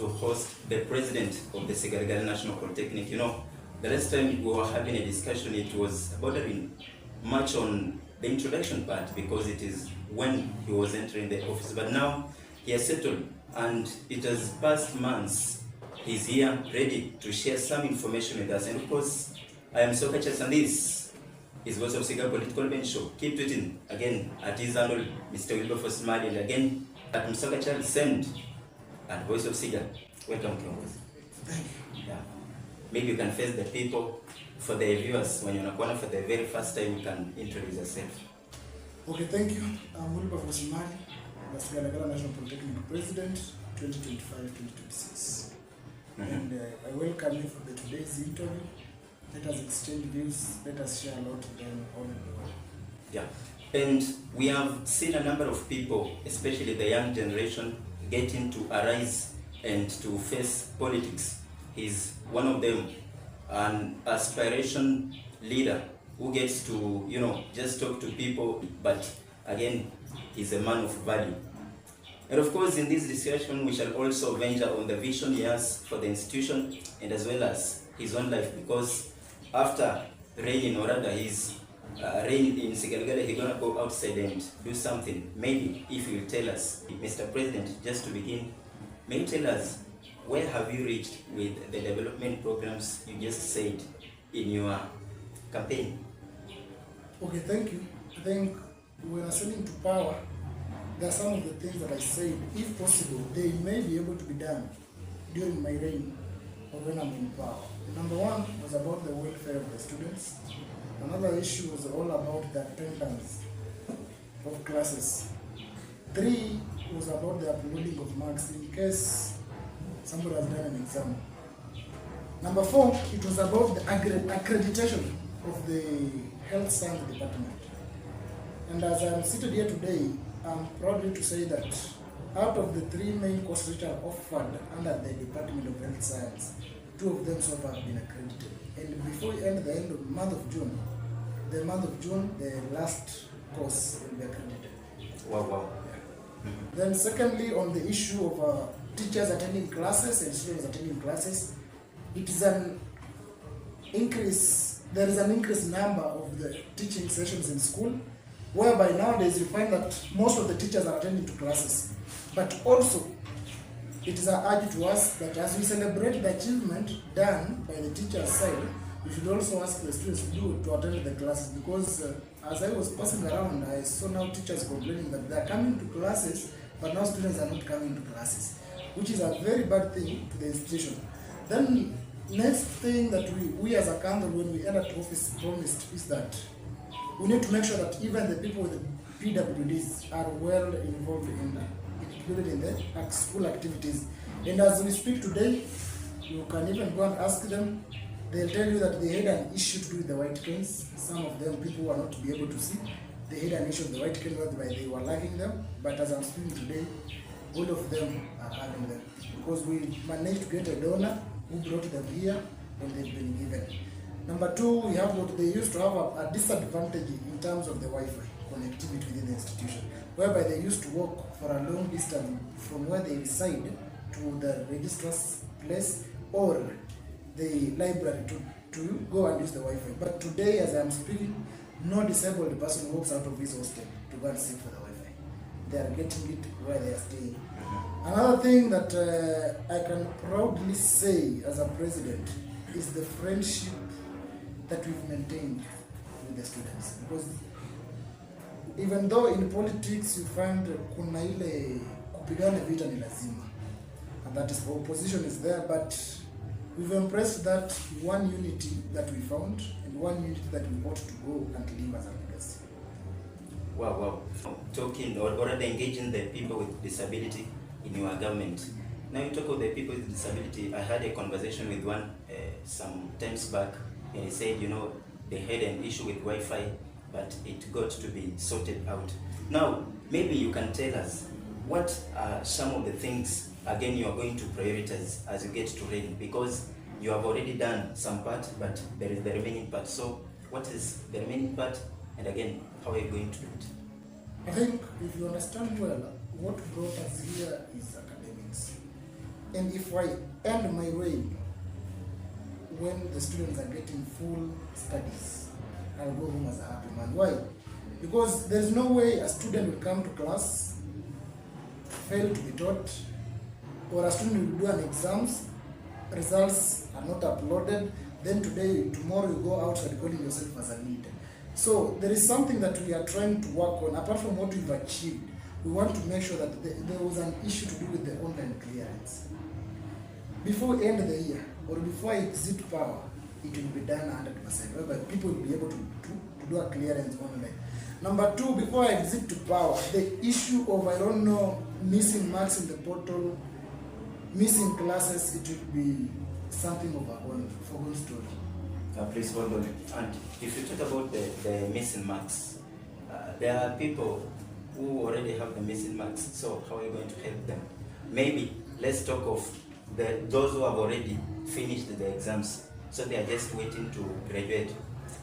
to host the president of the Segarigari National Polytechnic. You know, the last time we were having a discussion, it was bordering much on the introduction part because it is when he was entering the office. But now he has settled and it has passed months. He's here ready to share some information with us. And of course, I am Soka Chess and this is Voice of Siga Political Bench Show. Keep tweeting again at his handle, Mr. Wilberforce Mali, and again at Msoka Chess Send at Voice of Siga. Welcome, Kiongozi. Thank you. Yeah. Maybe you can face the people. For the viewers, when you're not for the very first time, you can introduce yourself. Okay, thank you. I'm Wilberforce Mali, the Segarigari National Polytechnic President, 2025-2026. And I welcome you for today's interview. Let us exchange views, let us share a lot then all in the world. Yeah. And we have seen a number of people, especially the young generation, getting to arise and to face politics. He's one of them, an aspiration leader who gets to, just talk to people, but again, he's a man of value. And of course, in this discussion, we shall also venture on the vision he has for the institution and as well as his own life, because after reigning, or rather his reign in Segarigari, he's going to go outside and do something. Maybe if you will tell us, Mr. President, just to begin, may you tell us, where have you reached with the development programs you just said in your campaign? Okay, thank you. I think when ascending to power, there are some of the things that I said, if possible, they may be able to be done during my reign or when I'm in power. Number one was about the welfare of the students. Another issue was all about the attendance of classes. 3 was about the uploading of marks in case somebody has done an exam. Number 4, it was about the accreditation of the health science department. And as I'm seated here today, I'm proud to say that out of the 3 main courses which are offered under the Department of Health Science, 2 of them so far have been accredited. And before we end the end of the month of June, the last course will be accredited. Wow. Then secondly, on the issue of teachers attending classes and students attending classes, it is an increase. There is an increased number of the teaching sessions in school, whereby nowadays you find that most of the teachers are attending to classes. But also, it is an urge to us that as we celebrate the achievement done by the teacher's side, we should also ask the students to attend the classes, because as I was passing around, I saw now teachers complaining that they are coming to classes, but now students are not coming to classes, which is a very bad thing to the institution. Then next thing that we as a council, when we entered office, promised is that we need to make sure that even the people with the PWDs are well involved included in the school activities. And as we speak today, you can even go and ask them. They'll tell you that they had an issue to do with the white canes. Some of them, people were not to be able to see. They had an issue with the white canes whereby they were lacking them. But as I'm speaking today, all of them are having them, because we managed to get a donor who brought them here and they've been given. Number 2, we have what they used to have a disadvantage in terms of the Wi-Fi connectivity within the institution, whereby they used to walk for a long distance from where they reside to the registrar's place or the library to go and use the Wi-Fi. But today, as I'm speaking, no disabled person walks out of his hostel to go and seek for the Wi-Fi. They are getting it where they are staying. Another thing that I can proudly say as a president is the friendship that we've maintained with the students. Because even though in politics you find kuna ile kupigana vita ni lazima, and that is opposition is there, but we've embraced that one unity that we found and one unity that we ought to go and leave as a legacy. Wow. Talking or already engaging the people with disability in your government. Now you talk about the people with disability. I had a conversation with one some times back, and he said, they had an issue with Wi-Fi, but it got to be sorted out. Now, maybe you can tell us what are some of the things, again, you are going to prioritize as you get to reign, because you have already done some part, but there is the remaining part. So what is the remaining part, and again, how are you going to do it? I think if you understand well, what brought us here is academics. And if I end my way when the students are getting full studies, I'll go home as a happy man. Why? Because there's no way a student will come to class, fail to be taught, or a student will do an exams, results are not uploaded, then tomorrow you go outside calling yourself as a leader. So there is something that we are trying to work on. Apart from what we've achieved, we want to make sure that there was an issue to do with the online clearance. Before we end the year, or before I exit power, it will be done 100%, whereby people will be able to do a clearance online. Number two, before I exit to power, the issue of, I don't know, missing marks in the portal, missing classes, it will be something of a forgotten story. Please hold on. And if you talk about the missing marks, there are people who already have the missing marks. So how are you going to help them? Maybe let's talk of those who have already finished the exams. So they are just waiting to graduate.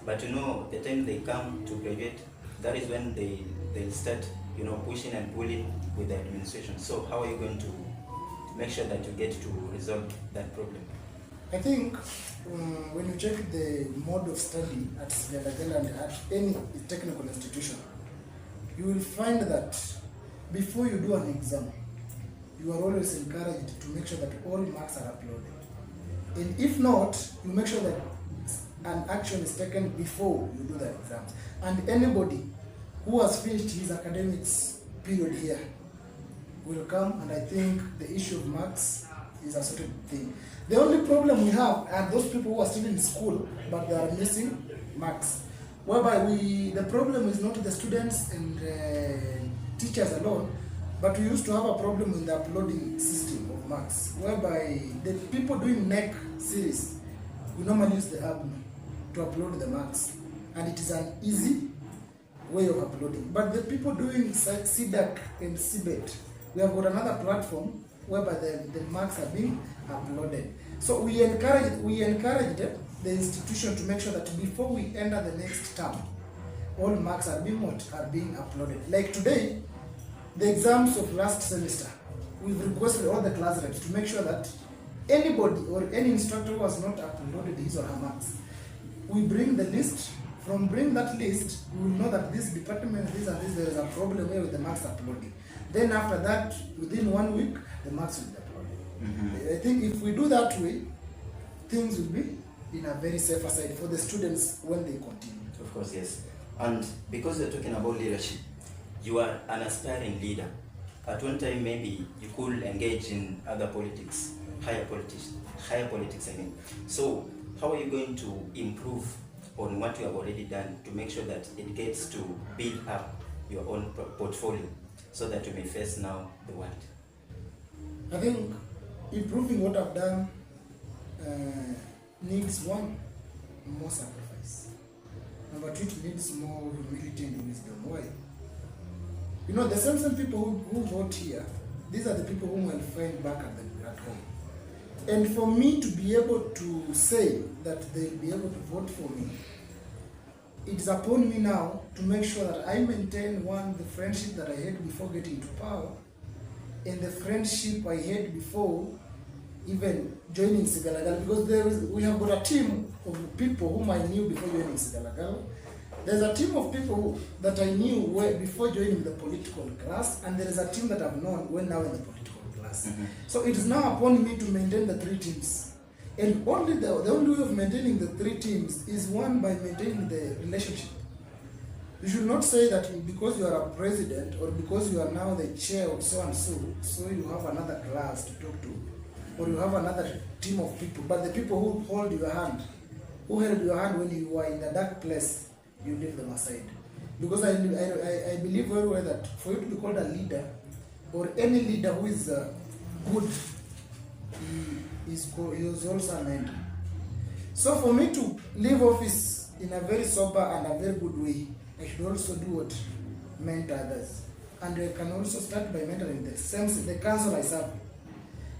But you know, the time they come to graduate, that is when they'll start, you know, pushing and pulling with the administration. So how are you going to make sure that you get to resolve that problem? I think when you check the mode of study at Sigalagala and at any technical institution, you will find that before you do an exam, you are always encouraged to make sure that all marks are uploaded. And if not, you make sure that an action is taken before you do the exams. And anybody who has finished his academics period here will come, and I think the issue of marks is a certain thing. The only problem we have are those people who are still in school, but they are missing marks. Whereby the problem is not the students and teachers alone, but we used to have a problem in the uploading system of marks, whereby the people doing NEC series, we normally use the app to upload the marks, and it is an easy way of uploading. But the people doing CDAC and CBET, we have got another platform whereby the marks are being uploaded. So we encouraged the institution to make sure that before we enter the next term, all marks are being uploaded. Like today, the exams of last semester, we've requested all the class reps to make sure that anybody or any instructor who has not uploaded his or her marks, we bring the list. From bring that list, we will know that this department, this and this, there is a problem here with the marks uploading. Then after that, within 1 week, the marks will be uploaded. I think if we do that way, things will be in a very safer side for the students when they continue. Of course, yes. And because you're talking about leadership, you are an aspiring leader. At one time, maybe you could engage in other politics, higher politics, I mean. So how are you going to improve on what you have already done to make sure that it gets to build up your own portfolio so that you may face now the world? I think improving what I've done needs one, more sacrifice. Number two, it needs more humility and wisdom. Why? You know, the same people who vote here, these are the people whom I'll find back at home. And for me to be able to say that they'll be able to vote for me, it's upon me now to make sure that I maintain the friendship that I had before getting into power, and the friendship I had before even joining Sigalagala, because we have got a team of people whom I knew before joining Sigalagala. There's a team of people that I knew before joining the political class, and there is a team that I've known when now in the political class. So it is now upon me to maintain the three teams. And the only way of maintaining the three teams is one, by maintaining the relationship. You should not say that because you are a president or because you are now the chair of so and so, so you have another class to talk to, or you have another team of people. But the people who hold your hand, who held your hand when you were in the dark place, you leave them aside. Because I believe very well that for you to be called a leader, or any leader who is good, he is also a mentor. So for me to leave office in a very sober and a very good way, I should also do what? Mentor others. And I can also start by mentoring the council I serve,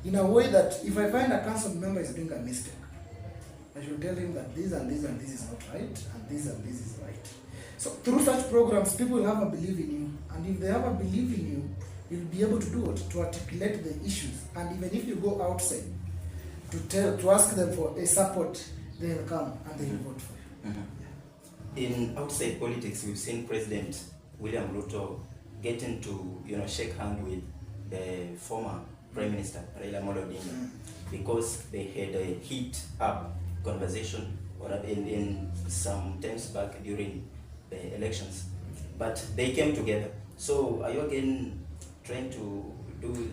in a way that if I find a council member is doing a mistake, I should tell him that this and this and this is not right, and this is right. So through such programs, people will have a belief in you. And if they have a belief in you, you'll be able to do what? To articulate the issues. And even if you go outside to ask them for a support, they'll come and they will vote for you. In outside politics, we've seen President William Ruto getting to shake hand with the former Prime Minister Raila Amolo Odinga because they had a heat up conversation or in some times back during the elections, but they came together. So are you again trying to do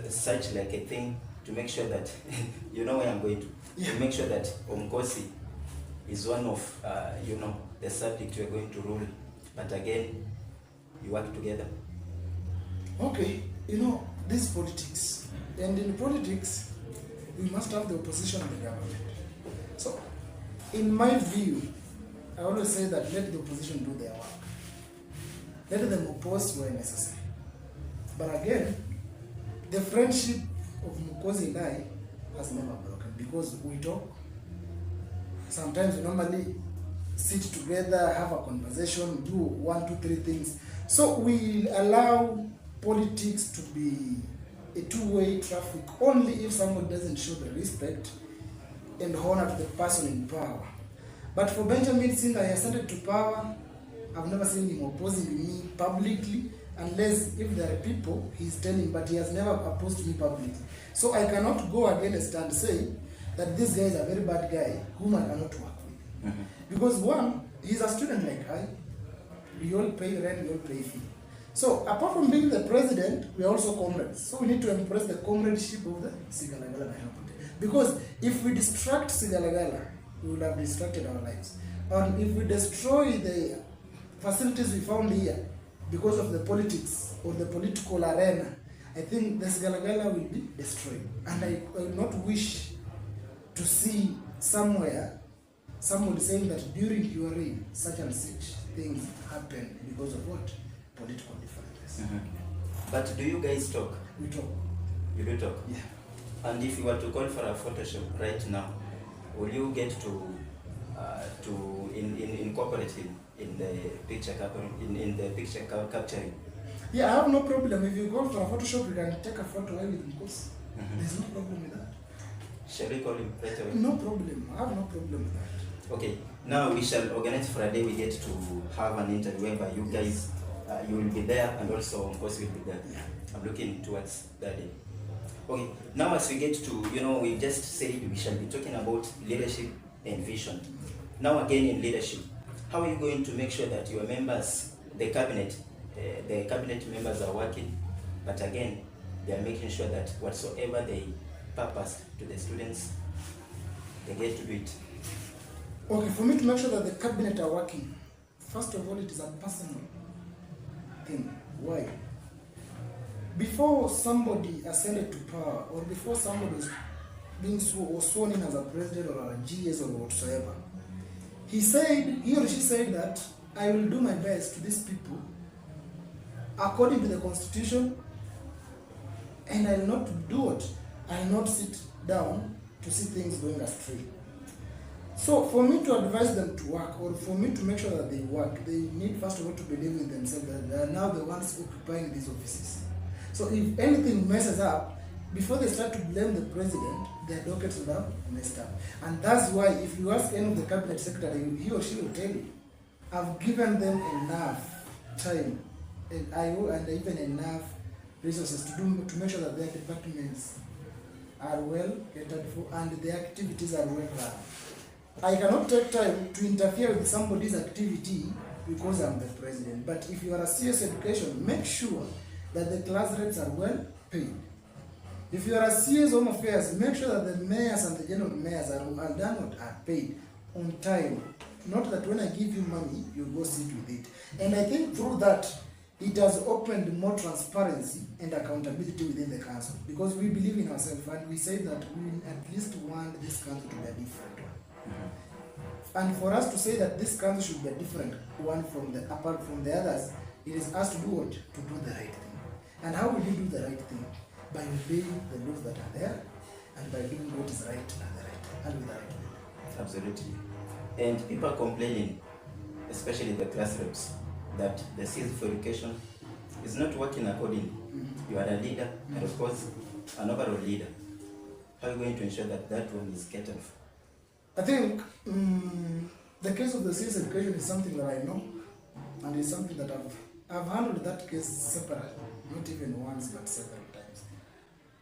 such like a thing to make sure that you know where I'm going to make sure that Omkosi is one of the subject you're going to rule, but again you work together? Okay, this is politics, and in politics we must have the opposition and the government. So in my view, I always say that let the opposition do their work, let them oppose where necessary. But again, the friendship of Mukosi and I has never broken because we talk. Sometimes we normally sit together, have a conversation, do 1, 2, 3 things. So we allow politics to be a two-way traffic only if someone doesn't show the respect and honor to the person in power. But for Benjamin, since I ascended to power, I've never seen him opposing me publicly, unless if there are people he's telling, but he has never opposed me publicly. So I cannot go against and say that this guy is a very bad guy whom I cannot work with. Because one, he's a student like I. We all pay rent, we all pay fee. So apart from being the president, we are also comrades. So we need to embrace the comradeship of the Sigalagala. Because if we distract Sigalagala, we will have distracted our lives. And if we destroy the facilities we found here because of the politics or the political arena, I think the Sigalagala will be destroyed. And I will not wish to see somewhere somebody saying that during your reign, such and such things happen because of what? Political differences. But do you guys talk? We talk. You do talk? Yeah. And if you were to call for a photo shoot right now, will you get to incorporate him in the picture capturing? Yeah, I have no problem. If you go for a Photoshop, you can take a photo with him, because there's no problem with that. Shall we call him right away? No problem. I have no problem with that. Okay. Now we shall organize for a day we get to have an interview where you guys, you will be there, and also of course will be there. Yeah. I'm looking towards that day. Okay. Now as we get to, we just said we shall be talking about leadership and vision. Now again in leadership, how are you going to make sure that your members, the cabinet members are working, but again, they are making sure that whatsoever they purpose to the students, they get to do it? Okay, for me to make sure that the cabinet are working, first of all, it is a personal thing. Why? Before somebody ascended to power, or before somebody was being sworn in as a president or a GS or whatsoever, he or she said that I will do my best to these people according to the constitution, and I will not do it. I will not sit down to see things going astray. So for me to advise them to work, or for me to make sure that they work, they need first of all to believe in themselves that they are now the ones occupying these offices. So if anything messes up, before they start to blame the president, their dockets will have messed up. And that's why if you ask any of the cabinet secretary, he or she will tell you, I've given them enough time and even enough resources to make sure that their departments are well catered for and their activities are well run. I cannot take time to interfere with somebody's activity because I'm the president. But if you are a CS education, make sure that the class reps are well paid. If you are a CS Home Affairs, make sure that the mayors and the general mayors are paid on time. Not that when I give you money, you go sit with it. And I think through that, it has opened more transparency and accountability within the council. Because we believe in ourselves and we say that we at least want this council to be a different one. And for us to say that this council should be a different one apart from the others, it is us to do what? To do the right thing. And how will you do the right thing? By obeying the laws that are there and by doing what is right and with the right way. Absolutely. And people are complaining, especially the class reps, that the Seals for Education is not working accordingly. You are a leader, and of course, an overall leader. How are you going to ensure that that one is catered for? I think the case of the CS education is something that I know, and it's something that I've handled that case separately, not even once but several times.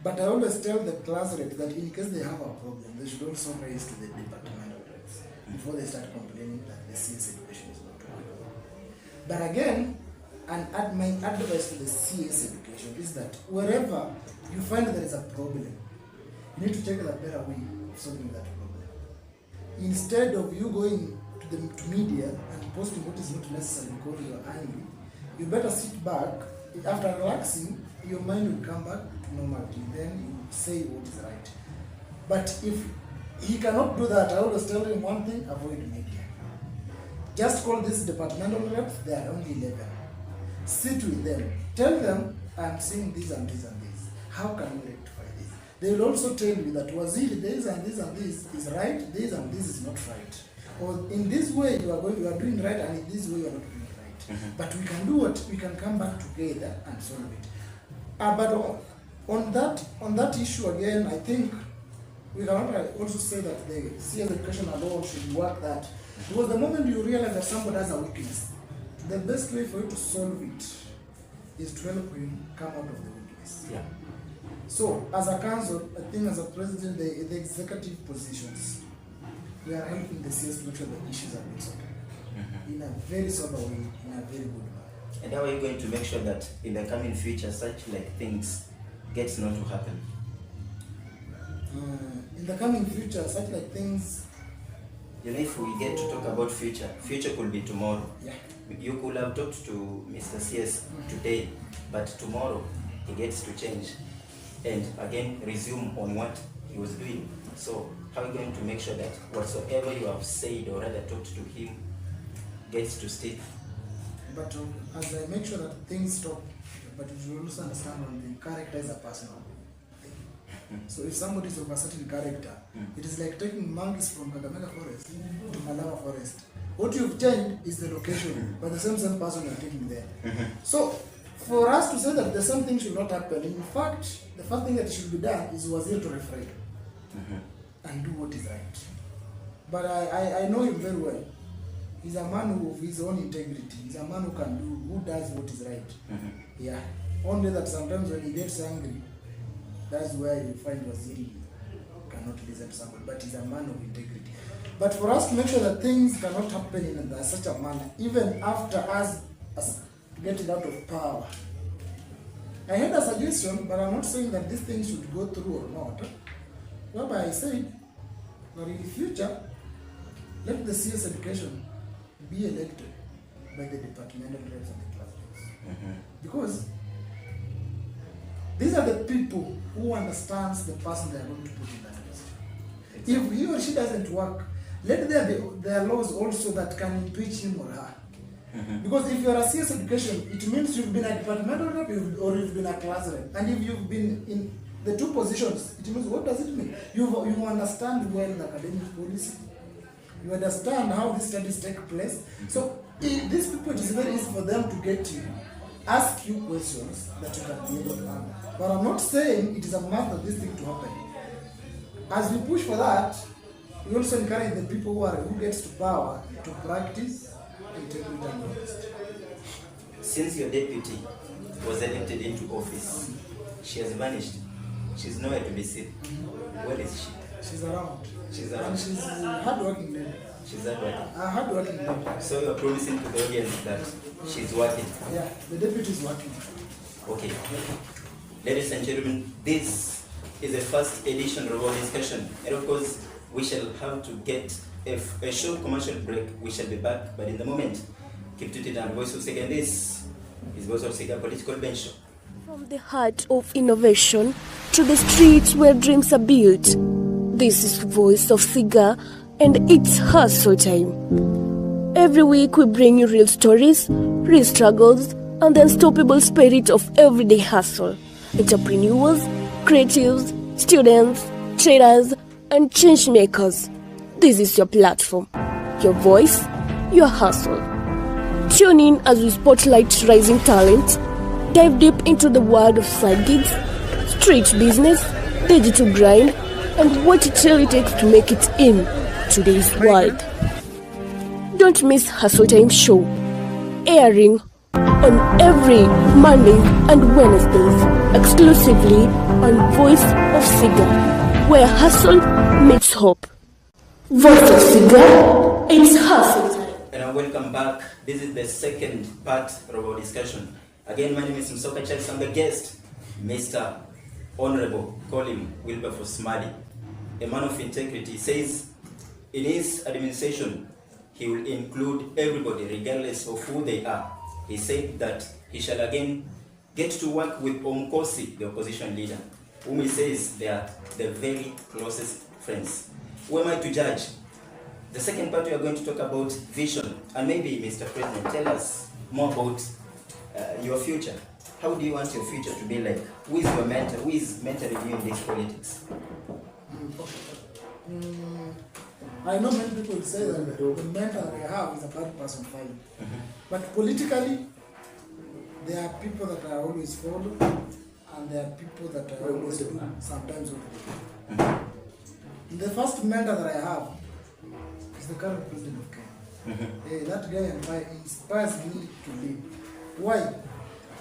But I always tell the class reps that in case they have a problem, they should also raise to the departmental reps before they start complaining that the CS education is not working. But again, my advice to the CS education is that wherever you find there is a problem, you need to check the better way of solving that problem. Instead of you going to media and posting what is not necessary because you are angry, you better sit back. After relaxing, your mind will come back to normality. Then you say what is right. But if he cannot do that, I always tell him one thing: avoid media. Just call this departmental reps. They are only 11. Sit with them. Tell them, I'm seeing this and this and this. How can we rectify this? They will also tell you that Waziri, this and this and this is right, this and this is not right. Or in this way you are doing right, and in this way you are not doing right. But we can do what? We can come back together and solve it. But on that issue again, I think we cannot also say that the CS education alone should work that. Because the moment you realize that somebody has a weakness, the best way for you to solve it is to help him come out of the weakness. Yeah. So, as a council, I think as a president, the executive positions, we are helping the CS to make sure the issues are being solved in a very sober way, in a very good way. And how are you going to make sure that in the coming future, such like things gets not to happen? In the coming future, such like things. You know, if we get to talk about future could be tomorrow. Yeah. You could have talked to Mr. CS today, but tomorrow he gets to change and again resume on what he was doing. So how are you going to make sure that whatsoever you have said or rather talked to him gets to stick? But as I make sure that things stop, but you should also understand one thing: character is a personal thing. So if somebody is of a certain character, it is like taking monkeys from Kakamega Forest to Malava Forest. What you've changed is the location, but the same person you are taking there. So for us to say that the same thing should not happen, in fact, the first thing that should be done is Wazir to referee and do what is right. But I know him very well. He's a man who of his own integrity. He's a man who does what is right. Yeah. Only that sometimes when he gets angry, that's where you find Waziri cannot listen to somebody, but he's a man of integrity. But for us to make sure that things cannot happen in such a manner, even after us getting out of power, I had a suggestion, but I'm not saying that this thing should go through or not. Whereby I said that in the future, let the CS education be elected by the departmental reps and the class reps. Because these are the people who understands the person they are going to put in that position. If he or she doesn't work, let there be laws also that can impeach him or her. Because if you are a CS education, it means you've been a departmental rep or you've been a class rep. And if you've been in the two positions, it means, what does it mean? You understand well the academic policy. You understand how these studies take place. So these people, it is very easy for them to get you, ask you questions that you can be able to answer. But I'm not saying it is a must for this thing to happen. As we push for that, we also encourage the people who gets to power to practice integrity and honesty. Since your deputy was elected into office, she has vanished. She's nowhere to be seen. Where is she? She's around. She's around. And she's a hard-working lady. She's hardworking. A hard-working lady. So you're promising to the audience that she's working. Yeah, the deputy is working. Okay. Ladies and gentlemen, this is the first edition of our discussion. And of course, we shall have to get a short commercial break. We shall be back, but in the moment, keep to it and Voice of Sega. This is Voice of Sega Political Bench Show. From the heart of innovation to the streets where dreams are built, this is Voice of Siga, and it's hustle time. Every week we bring you real stories, real struggles, and the unstoppable spirit of everyday hustle. Entrepreneurs, creatives, students, traders, and change makers. This is your platform, your voice, your hustle. Tune in as we spotlight rising talent, dive deep into the world of side gigs, street business, digital grind, and what it really takes to make it in today's world. Don't miss Hustle Time Show, airing on every Mondays and Wednesdays, exclusively on Voice of Siga, where hustle meets hope. Voice of Siga, it's hustle time. And welcome back. This is the second part of our discussion. Again, my name is Msoka Charles. I'm the guest, Mr. Honorable, call him Wilberforce Mali, a man of integrity. He says in his administration, he will include everybody regardless of who they are. He said that he shall again get to work with Omkosi, the opposition leader, whom he says they are the very closest friends. Who am I to judge? The second part we are going to talk about vision. And maybe, Mr. President, tell us more about your future. How do you want your future to be like? Who is your mentor? Who is mentoring you in this politics? I know many people say that the mentor they have is a bad person fine. But politically, there are people that are always followed, and there are people that are always do sometimes what they do. The first mentor that I have is the current president of Kenya. That guy inspires me to live. Why?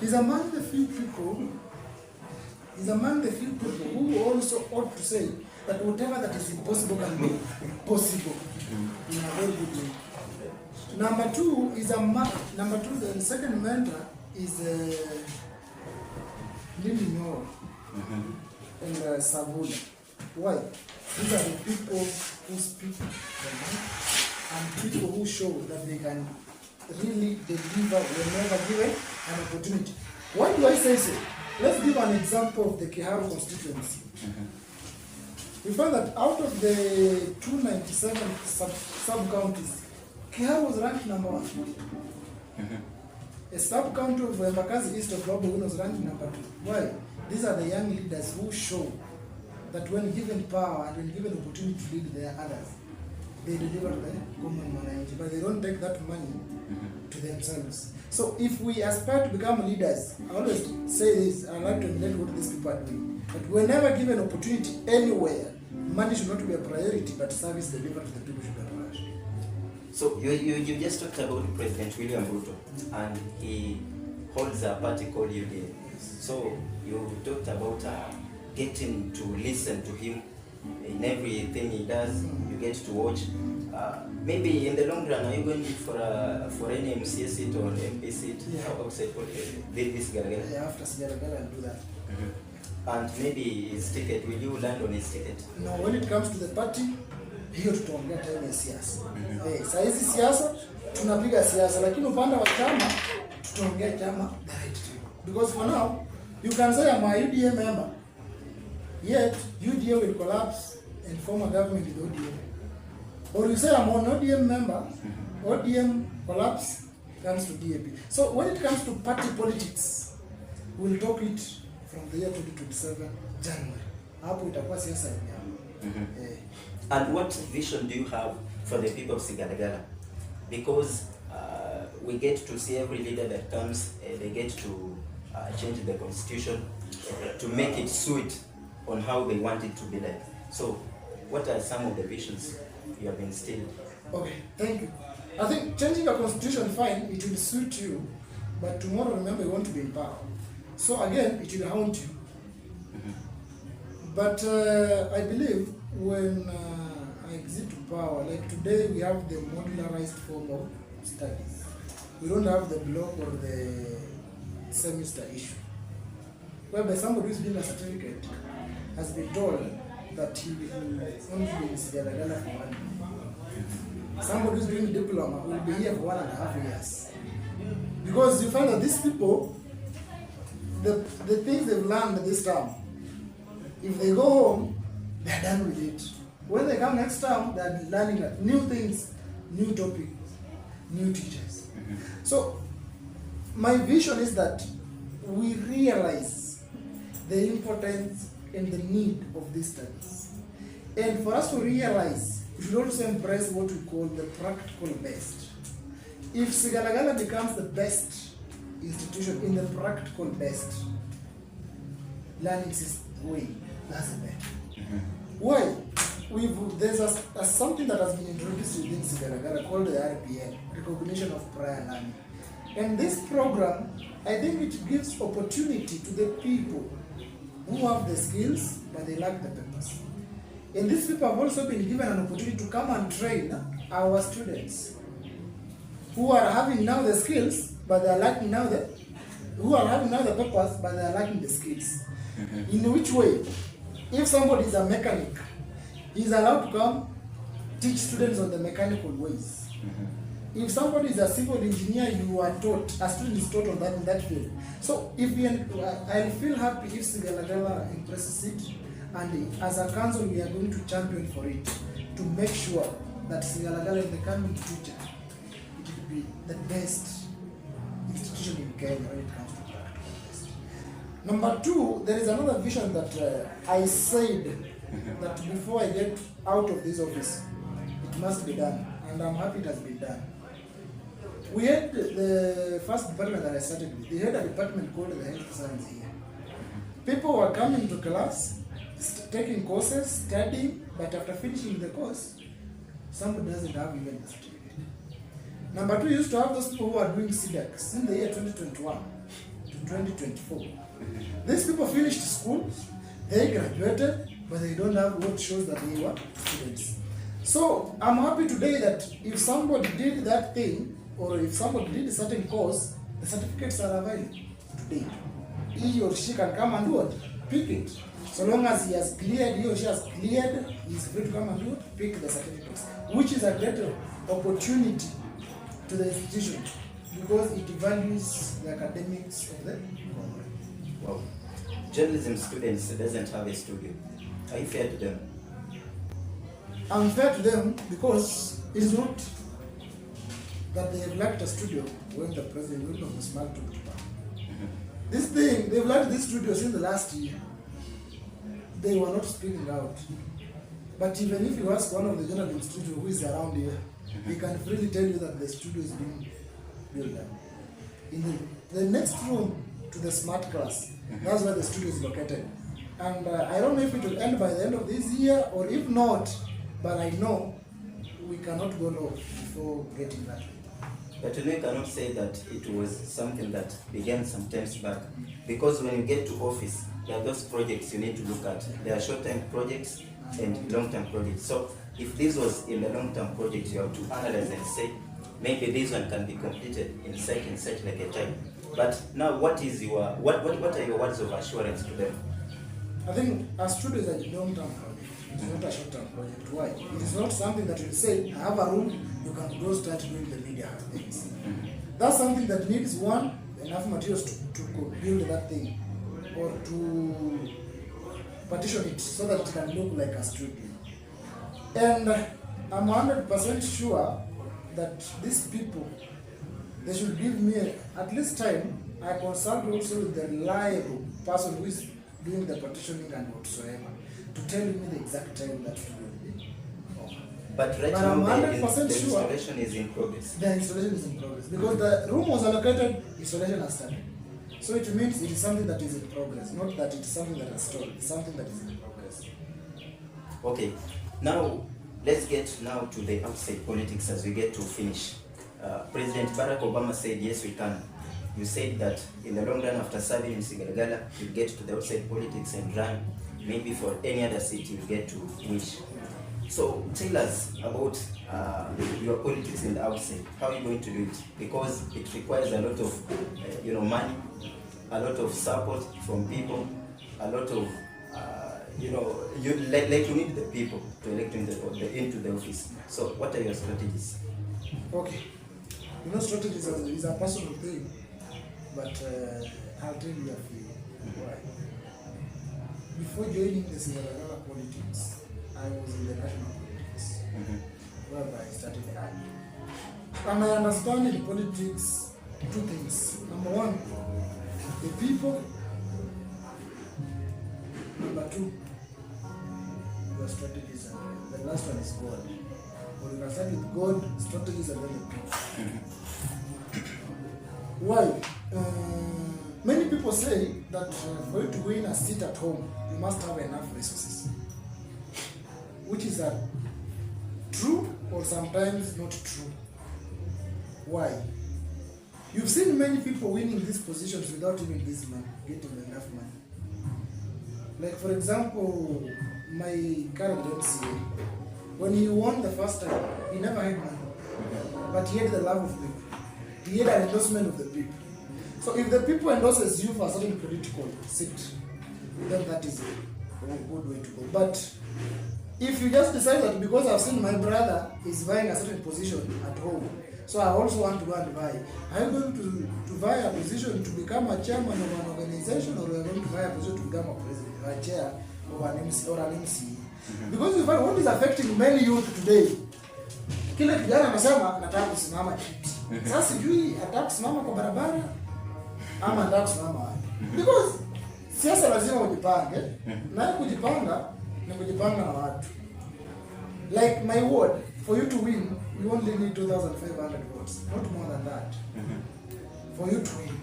He's among the few people. Who also ought to say that whatever that is impossible can be possible in a very good way. Number two, the second mentor is Lily Nyoro and Savula. Why? These are the people who speak the mind and people who show that they can really deliver whenever given an opportunity. Why do I say so? Let's give an example of the Kiharu constituency. We found that out of the 297 sub-counties, Kiharu was ranked number 1. A sub-county of Embakasi east of Babu was ranked number 2. Why? These are the young leaders who show that when given power and when given opportunity to lead their others, they deliver the common management, but they don't take that money to themselves. So if we aspire to become leaders, I always say this, I like to emulate what these people are doing. But whenever given opportunity anywhere, money should not be a priority, but service delivered to the people should be a priority. So you just talked about President William Ruto, and he holds a party called UDA. So you talked about getting to listen to him in everything he does. You get to watch. Maybe in the long run, are you going for any MCA seat or MP seat? Yeah. Outside this Garagara? Yeah, after Garagara, I'll do that. And maybe his ticket, will you land on his ticket? No, when it comes to the party, hiyo tutaongea time ya siasa. Saa hizi siasa tunapiga siasa, lakini upande wa chama tutaongea chama the right time. Because for now, you can say I'm a UDA member, yet UDA will collapse and form a government with ODM. Or you say I'm an ODM member, ODM collapse comes to DAP. So when it comes to party politics, we'll talk it from the year 2027 January. Hapo itakuwa siasa yenyewe. And what vision do you have for the people of Sigalagala? Because we get to see every leader that comes, they get to change the constitution to make it suit on how they want it to be like. So what are some of the visions you have instilled? Okay, thank you. I think changing a constitution, fine, it will suit you, but tomorrow, remember, you want to be in power. So again, it will haunt you. But I believe when I exit to power, like today we have the modularized form of studies. We don't have the block or the semester issue. Whereby somebody who's doing a certificate has been told that he will only be in Sigalagala for 1 year. Somebody who's doing diploma will be here for 1.5 years. Because you find that these people, the things they've learned this term, if they go home, they're done with it. When they come next term, they're learning new things, new topics, new teachers. So my vision is that we realize the importance and the need of these studies. And for us to realize, we should also embrace what we call the practical best. If Sigalagala becomes the best institution in the practical best learning system way. That's the best. Why? There's something that has been introduced within Sigalagala called the RPL, Recognition of Prior Learning. And this program, I think it gives opportunity to the people who have the skills, but they lack the papers. And these people have also been given an opportunity to come and train our students who are having now the skills, but they are lacking now the papers, but they are lacking the skills. In which way? If somebody is a mechanic, he is allowed to come teach students on the mechanical ways. If somebody is a civil engineer, you are taught, a student is taught on that field. So if I feel happy if Sigalagala impresses it, and as a council we are going to champion for it to make sure that Sigalagala in the coming future it will be the best institution in Kenya when it comes to practical test. Number two, there is another vision that I said that before I get out of this office, it must be done, and I'm happy it has been done. We had the first department that I started with, they had a department called the Health Science here. People were coming to class, taking courses, studying, but after finishing the course, somebody doesn't have even the certificate. Number two, you used to have those people who are doing CDACs in the year 2021 to 2024. These people finished school, they graduated, but they don't have what shows that they were students. So I'm happy today that if somebody did that thing, or if somebody did a certain course, the certificates are available today. He or she can come and do it, pick it. So long as he has cleared, he or she has cleared, he is free to come and do it, pick the certificates, which is a great opportunity to the institution because it values the academics of the program. Wow. Journalism students doesn't have a studio. Are you fair to them? I'm fair to them because it is not that they have lacked a studio when the president of the smart took to power. This thing, they've lacked this studio since the last year. They were not speaking out. But even if you ask one of the journalists studio who is around here, he can freely tell you that the studio is being built up. In the next room to the smart class, that's where the studio is located. And I don't know if it will end by the end of this year or if not, but I know we cannot go low before getting that. But you cannot say that it was something that began some times back, because when you get to office, there are those projects you need to look at. There are short-term projects and long-term projects. So if this was in the long-term project, you have to analyze and say, maybe this one can be completed in such like a time. But now, what are your words of assurance to them? I think a studio is a long-term project. It's not a short-term project. Why? It is not something that you say, I have a room, you can go start doing the media things. That's something that needs one, enough materials to build that thing or to partition it so that it can look like a studio. And I'm 100% sure that these people, they should give me at least time. I consult also with the reliable person who is doing the partitioning and whatsoever to tell me the exact time that it will be. But right now, the installation is in progress. The installation is in progress because the room was allocated, installation has started. So it means it is something that is in progress, not that it is something that is stalled. It's something that is in progress. Okay, now let's get now to the outside politics as we get to finish. President Barack Obama said, yes, we can. You said that in the long run, after serving in Sigalagala, you'll get to the outside politics and run maybe for any other city you get to wish. So tell us about your politics in the outside. How are you going to do it? Because it requires a lot of money, a lot of support from people, a lot of you need the people to elect into the office. So what are your strategies? Okay, strategies is a personal thing, but I'll tell you a few. Why? Before joining the Sigalagala politics, I was in the national politics, whereby I started early. And I understand in politics two things. Number one, the people. Number two, your strategies. And the last one is God. Or you can start with God, strategies, and then the people. Why? Many people say that for you to win a seat at home, you must have enough resources. Which is true or sometimes not true. Why? You've seen many people winning these positions without even this money, getting enough money. Like for example, my current MCA, when he won the first time, he never had money. But he had the love of people. He had an endorsement of the people. So if the people endorses you for a certain political seat, then that is a good way to go. But if you just decide that because I've seen my brother is buying a certain position at home, so I also want to go and buy, are you going to buy a position to become a chairman of an organization, or are you going to buy a position to become a president, a chair, or an MC, or an MC? Because you find what is affecting many youth today, kila kijana anasema nataka kusimama kiti. Sasa sijui ataka kusimama kwa barabara ama ataka kusimama wapi. Because siasa lazima ujipange, na kujipanga ni kujipanga na watu. Like my ward, for you to win, you only need 2,500 votes, not more than that. For you to win.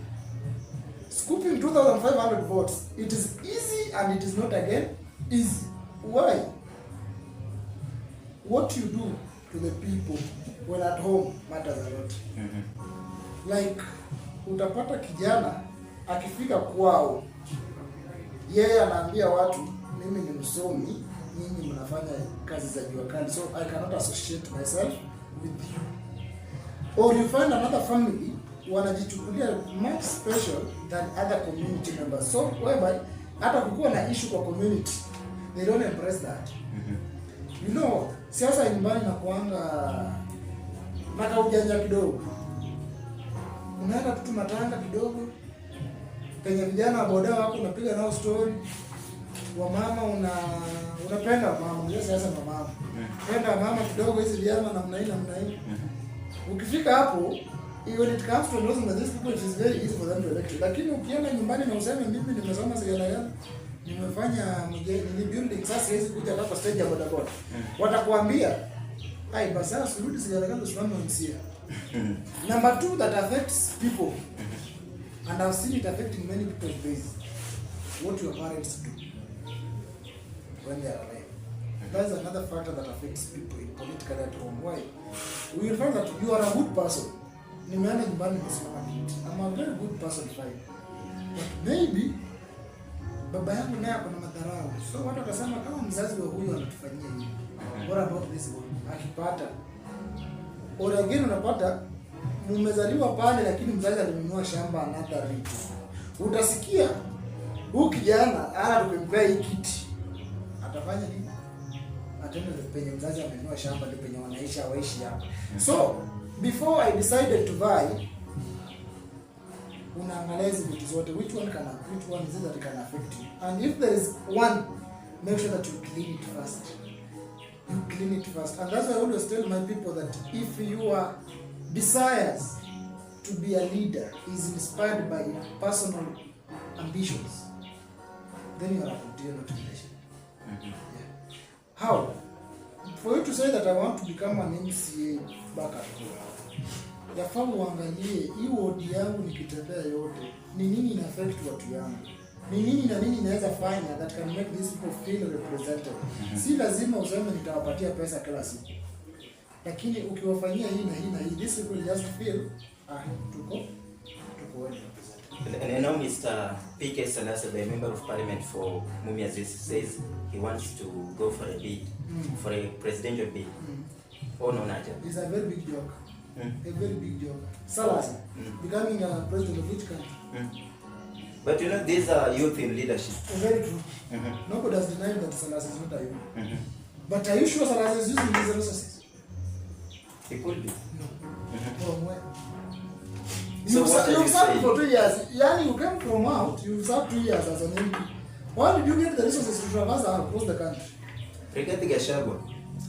Scooping 2,500 votes, it is easy and it is not again easy. Why? What you do to the people when at home matters a lot. Like utapata kijana akifika kwao, yeye anaambia watu mimi ni msomi, nyinyi mnafanya kazi za jua kali, so I cannot associate myself with you. Or you find another family wanajichukulia much special than other community members, so whereby hata kukuwa na issue kwa community, they don't embrace that. You know, siasa nyumbani na kuanga maka ujanja kidogo. Unaenda tu matanga kidogo, penye vijana boda wako unapiga nao story. Wa mama unapenda mama, unajua siasa na mama. Penda mama kidogo, hizi vijana namna hii. Ukifika hapo, when it comes to those these people, it is very easy for them to elect you. Lakini ukienda nyumbani na useme mimi nimesoma sigara, nimefanya ni building, sasa hizi kuja hapa stage ya boda boda. Watakuambia, "Ai basi sasa rudi sigara kando usimame msia." Number 2 that affects people, and I've seen it affecting many people's days, what your parents do when they are alive. That is another factor that affects people in political at home. Why? We will find that you are a good person. Nimeana nyumbani nimesimama kiti. I'm a very good person, fine. But maybe baba yangu naye ako na madharau. So watu watasema kama mzazi wa huyu anatufanyia hivi. What about this one? Akipata. Or again unapata mmezaliwa pale lakini mzazi alinunua shamba another rich. Utasikia huyu kijana ana tukimpea hii kiti. Atafanya nini? Atende penye mzazi amenunua shamba ndio penye wanaishi hawaishi hapa. So before I decided to buy, unaangalia hizi vitu zote, which one is it that can affect you, and if there is one, make sure that you clean it first. You clean it first, and that's why I always tell my people that if your desires to be a leader is inspired by personal ambitions, then you are a political motivation. Yeah. How? For you to say that I want to become an MCA back at home, yafaa uangalie hii wodi yangu nikitembea yote, ni nini ina affect watu yangu, ni nini na nini inaweza fanya that can make these people feel represented. Si lazima useme nitawapatia pesa kila siku, lakini ukiwafanyia hii na hii, this people just feel tuko well represented. And now Mr. P.K. Salasa, the Member of Parliament for Mumias, says he wants to go for a bid, for a presidential bid. Oh no, Naja. It's a very big joke. A very big joke. Salasa becoming a president of which country? But you know, these are youth in leadership. Very true. Nobody has denied that Salasa is not a youth. But are you sure Salasa is using these resources? It could be. No. From where? So You've served for 2 years. Yani, you came from out, you've served 2 years as an MP. Why did you get the resources to traverse across the country? Rigathi Gachagua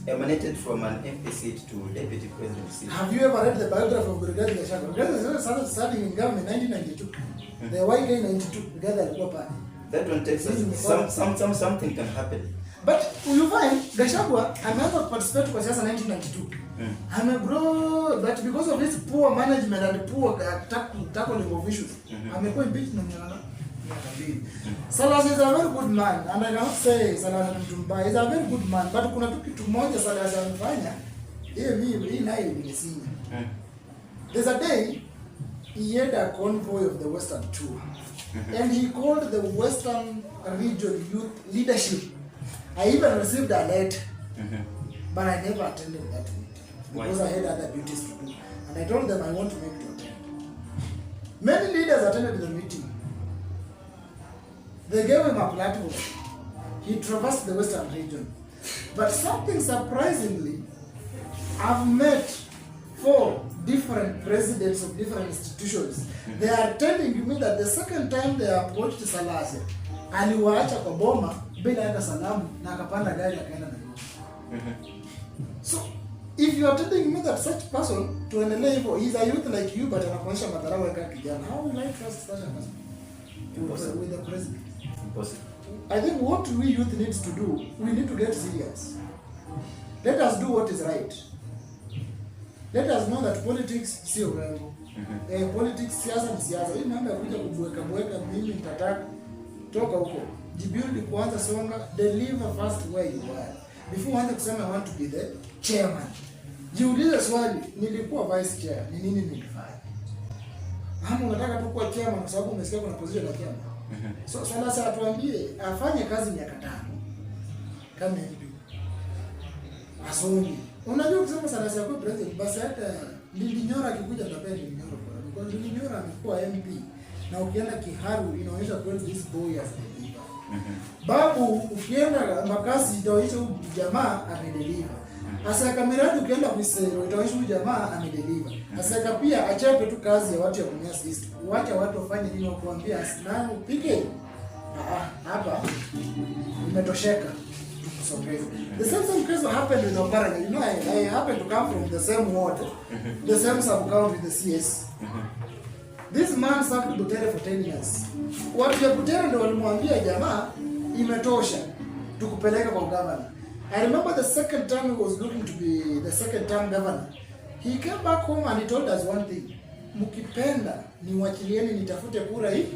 emanated from an MP seat to deputy president seat. Have you ever read the biography of Rigathi Gachagua? Rigathi Gachagua started serving in government in 1992. The YK 92, Rigathi alikuwa pale. That one takes us something can happen. But you find Gachagua ameanza kuparticipate kwa siasa 1992. I'm a bro, but because of his poor management and poor tackling of issues, amekuwa impeached na miaka mbili. Salasa is a very good man, and I cannot say Salasa ni mtu mbaya. He's a very good man, but kuna tu kitu moja Salasa amefanya, hii nayo nimesinya. There's a day he had a convoy of the Western tour, and he called the Western region youth leadership. I even received a letter, but I never attended that meeting because I had other duties to do. And I told them I want to make it attend. Many leaders attended the meeting. They gave him a platform. He traversed the Western region. But something surprisingly, I've met 4 different presidents of different institutions. They are telling me that the second time they approached Salase, aliwaacha kwa boma bila hata salamu na akapanda gari akaenda Nairobi. So if you are telling me that such person tuendelee hivyo, he is a youth like you but anakuonyesha madharau ya kijana, how will I trust such a person with the president? Impossible. I think what we youth needs to do, we need to get serious. Let us do what is right. Let us know that politics sio urembo. Politics, siasa ni siasa. Hii mambo ya kuja kubweka mimi nitataka toka huko. Jibuild kwanza, songa, deliver first where you are. Before uanze kusema I want to be the chairman. Jiulize swali, nilikuwa vice chair, ni nini nilifanya? Hapo unataka tu kuwa chairman kwa sababu umesikia kuna position ya chairman. So sasa atuambie afanye kazi miaka 5. Kama hivi. Asome. Unajua kusema Salasa kwa president, basi hata Ndilinyora akikuja tutapenda Ndilinyora kwa. Because Ndilinyora amekuwa MP na ukienda Kiharu inaonyesha kweli this boy has delivered. Babu ukienda Makasi itaonyesha huyu jamaa amedeliver. Asaka Miradi ukienda Kuisero itaonyesha huyu jamaa amedeliver. Asaka pia achape tu kazi ya watu ya Mumias East. Uache watu wafanye nini wakuambia na upige. Hapa imetosheka. The same case happened with Oparanya. You know, I happened to come from the same ward, the same sub-county with the CS. This man served Butere for 10 years. Watu ya Butere ndio walimwambia jamaa imetosha tukupeleka kwa governor. I remember the second time he was looking to be the second term governor. He came back home and he told us one thing. Mkipenda niwachilieni nitafute kura hii.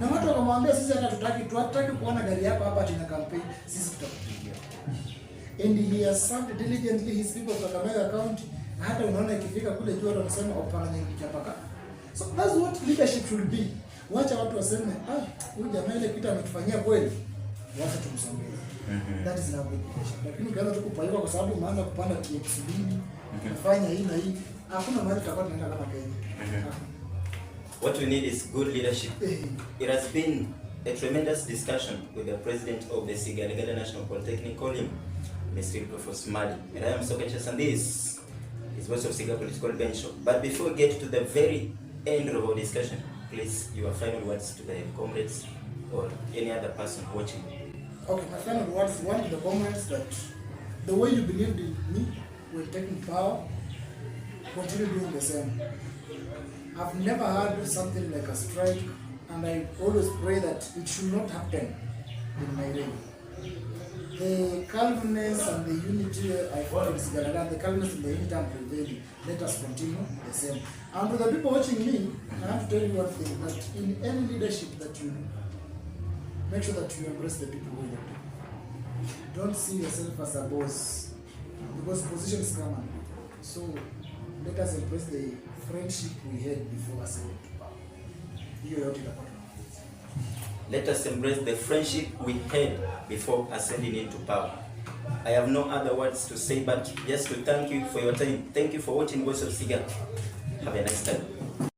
Na watu wakamwambia sisi hata tutaki kuona gari yako hapa tena campaign, sisi tutakupigia. And he has served diligently his people from Kakamega County. Hata unaona ikifika kule juu watu wanasema Oparanya ikichapaka. So that's what leadership should be. Wacha watu waseme, huyu jamaa ile kitu ametufanyia kweli. Wacha tumsongeze. That is now leadership. Lakini ukianza tu kupaiwa kwa sababu umeanza kupanda TXD, unafanya hii na hii, hakuna mahali tutakuwa tunaenda kama Kenya. What we need is good leadership. It has been a tremendous discussion with the president of the Sigalagala National Polytechnic, call him Mr. Professor Mali. And I am Socrates, and this is Voice of Siga Political Bench Show. But before we get to the very end of our discussion, please, your final words to the comrades or any other person watching. Okay, my final words, one to the comrades, that the way you believed in me when taking power, continue doing the same. I've never had something like a strike, and I always pray that it should not happen in my reign. The calmness and the unity I found in Sigalagala, the calmness and the unity I'm prevailing, let us continue the same. And to the people watching me, I have to tell you one thing, that in any leadership that you do, make sure that you embrace the people who you do. Don't see yourself as a boss, because positions come and go. So let us embrace the friendship we had before ascending to power. Let us embrace the friendship we had before ascending into power. I have no other words to say but just to thank you for your time. Thank you for watching Voice of Siga. Have a nice time.